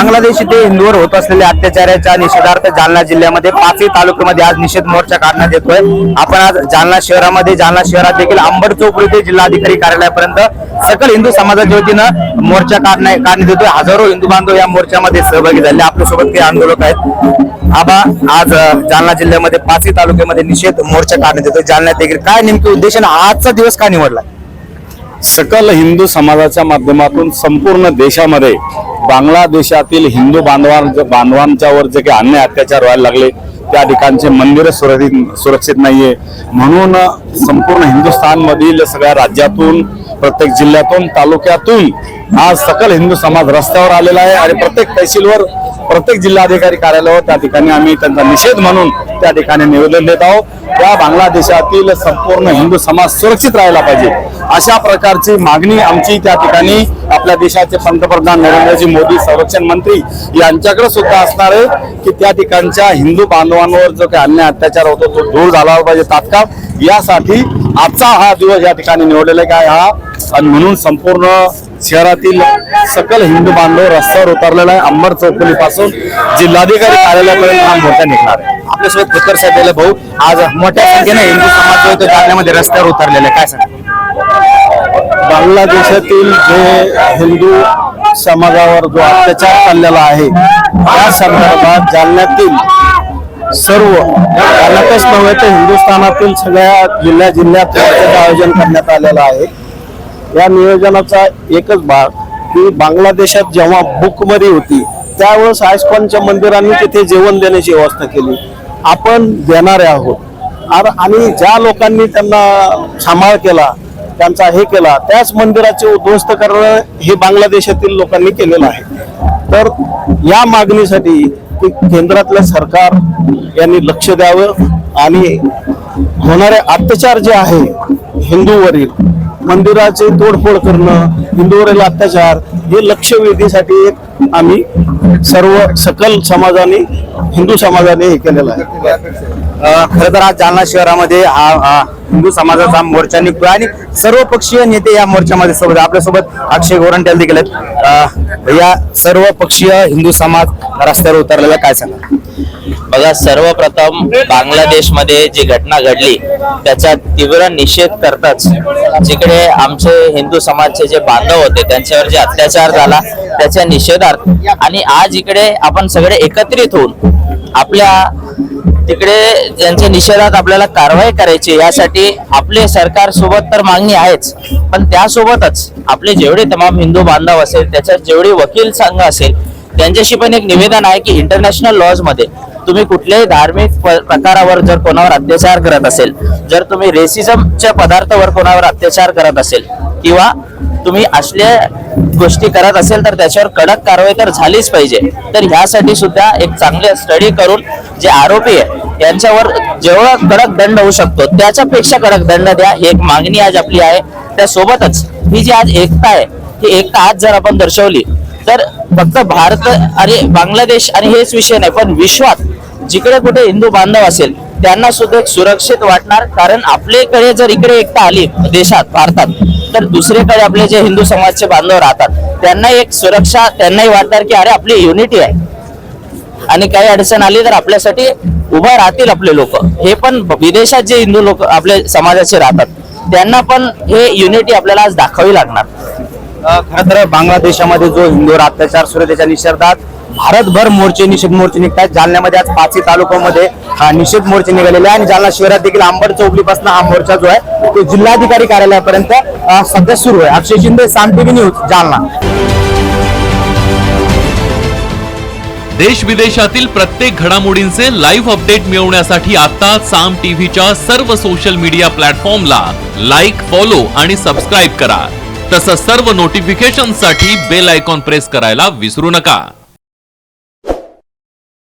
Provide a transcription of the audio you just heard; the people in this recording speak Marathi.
बांगलादेश येथे हिंदूवर होत असलेल्या अत्याचाराच्या निषेधार्थ जालना जिल्ह्यामध्ये पाचही तालुक्यामध्ये आज निषेध मोर्चा काढण्यात येतोय। आपण आज जालना शहरात देखील अंबड चौक येथे जिल्हाधिकारी कार्यालयापर्यंत सकल हिंदू समाजाच्या वतीनं मोर्चा काढण्यात येतोय। हजारो हिंदू बांधव या मोर्चामध्ये सहभागी झाले। आपल्यासोबत काही आंदोलक आहेत। आबा, आज जालना जिल्ह्यामध्ये पाचही तालुक्यामध्ये निषेध मोर्चा काढण्यात येतोय। जालन्यात देखील काय नेमके उद्देश आणि आजचा दिवस का निवडला? सकल हिंदू समाजाच्या माध्यमातून संपूर्ण देशामध्ये बांगलादेशातील हिंदू बांधवांच्यावर जे काही अन्याय अत्याचार व्हायला लागले, त्या ठिकाणचे मंदिर सुरक्षित नाहीये, म्हणून संपूर्ण हिंदुस्थान मधील सगळ्या राज्यातून, प्रत्येक जिल्ह्यातून, तालुक्यातून आज सकल हिंदू समाज रस्त्यावर आलेला आहे आणि प्रत्येक तहसीलवर, प्रत्येक जिल्हाधिकारी कार्यालयावर त्या ठिकाणी आम्ही त्यांचा निषेध म्हणून त्या ठिकाणी निवेदन देत आहोत। त्या बांगलादेशातील संपूर्ण हिंदू समाज सुरक्षित राहायला पाहिजे, अशा प्रकारची मागणी आमची त्या ठिकाणी आपल्या देशाचे पंतप्रधान नरेंद्रजी मोदी, संरक्षण मंत्री यांच्याकडे सुद्धा असणार आहे की त्या ठिकाणच्या हिंदू बांधवांवर जो काही अन्याय अत्याचार होतो तो दूर झाला पाहिजे तात्काळ। यासाठी आजचा हा दिवस या ठिकाणी निवडलेला काय हा, आणि म्हणून संपूर्ण शहरातील सकल हिंदू बांधव रस्त्यावर उतरलेला आहे। अंबड चौफुलीपासून जिल्हाधिकारी कार्यालयापर्यंत हा मोर्चा निघणार आहे। आपल्यासोबत फुकर साहेब भाऊ, आज मोठ्या संख्येने हिंदू समाज जो जालन्यामध्ये रस्त्यावर उतरलेला आहे, काय सांगा? बांगलादेशातील जे हिंदू समाजावर जो अत्याचार चाललेला आहे त्या संदर्भात जालन्यातील सर्व, जालन्यातच नव्हे तर हिंदुस्थानातील सगळ्या जिल्ह्यात आयोजन करण्यात आलेलं आहे। या नियोजनाचा एकच भाग की बांगलादेशात जेव्हा भूकमारी होती त्यावेळेस आयस्कॉनच्या मंदिरांनी तिथे जेवण देण्याची व्यवस्था केली, आपण देणारे आहोत। आणि ज्या लोकांनी त्यांना सांभाळ केला, त्यांचा हे केला, त्याच मंदिराचे उद्ध्वस्त करणं हे बांगलादेशातील लोकांनी केलेलं आहे। तर या मागणीसाठी केंद्रातलं सरकार यांनी लक्ष द्यावं आणि होणारे अत्याचार जे आहे हिंदूवरील, मंदिराचे तोडफोड करणं, हिंदूवरील अत्याचार, हे लक्षवेधीसाठी एक आम्ही सर्व सकल समाजाने, हिंदू समाजाने हे केलेलं आहे। खरं तर आज जालना शहरामध्ये हिंदू समाजाचा मोर्चा निघतोय आणि सर्व पक्षीय नेते या मोर्चामध्ये सोबत, आपल्यासोबत अक्षय गोरंट्याल देखील आहेत। या सर्व पक्षीय हिंदू समाज रस्त्यावर उतरलेला, काय सांगा? बघा, सर्वप्रथम बांगलादेशमध्ये जी घटना घडली त्याचा तीव्र निषेध करताच जिकडे आमचे हिंदू समाजाचे जे बांधव होते त्यांच्यावर जे अत्याचार झाला त्याच्या निषेधार्थ आणि आज इकडे आपण सगळे एकत्रित होऊन आपल्या तिकडे त्यांच्या निषेधात आपल्याला कारवाई करायची, यासाठी आपले सरकार सोबत तर मागणी आहेच, पण त्यासोबतच आपले जेवढे तमाम हिंदू बांधव असेल, त्याच्यात जेवढे वकील संघ असेल, त्यांच्याशी पण एक निवेदन आहे की इंटरनॅशनल लॉज मध्ये तुम्ही कुठल्याही धार्मिक प्रकारावर जर कोणावर अत्याचार करत असेल, जर तुम्ही रेसिझमच्या पदार्थावर कोणावर अत्याचार करत असेल किंवा तुम्ही असल्या गोष्टी करत असेल तर त्याच्यावर कडक कारवाई तर झालीच पाहिजे। तर ह्यासाठी सुद्धा एक चांगले स्टडी करून जे आरोपी आहे यांच्यावर जेवढा कडक दंड होऊ शकतो त्याच्यापेक्षा कडक दंड द्या, ही एक मागणी आज आपली आहे। त्यासोबतच ही जी आज एकता आहे, ही एकता आज जर आपण दर्शवली तर फक्त भारत आणि बांगलादेश आणि हेच विषय नाही, पण विश्वात जिकडे कुठे हिंदू बांधव असेल त्यांना सुद्धा एक सुरक्षित वाटणार। कारण आपल्याकडे जर इकडे एकता आली देशात, भारतात, तर दुसरीकडे आपले जे हिंदू समाजाचे बांधव राहतात त्यांना एक सुरक्षा, त्यांनाही वाटणार की अरे आपली युनिटी आहे आणि काही अडचण आली तर आपल्यासाठी उभा राहतील आपले लोक। हे पण विदेशात जे हिंदू लोक आपले समाजाचे राहतात त्यांना पण हे युनिटी आपल्याला आज दाखवावी लागणार। खरं तर बांगलादेशामध्ये जो हिंदूवर अत्याचार सुरू त्याच्या निषेधात भारतभर निषेध मोर्चे निघतात। जालन्यामध्ये आज पाचही तालुक्यामध्ये हा निषेध मोर्चे निघालेले आहे आणि जालना शहरात देखील अंबड चौफुलीपासून हा मोर्चा जो आहे तो जिल्हाधिकारी कार्यालयापर्यंत सध्या सुरू आहे। अक्षय शिंदे, साम टीव्ही न्यूज, जालना। देश विदेशातील प्रत्येक घडामोडींचे लाईव्ह अपडेट मिळवण्यासाठी आता साम टीव्हीच्या सर्व सोशल मीडिया प्लॅटफॉर्मला लाईक, फॉलो आणि सबस्क्राईब करा। तसंच सर्व नोटिफिकेशनसाठी बेल आयकॉन प्रेस करायला विसरू नका।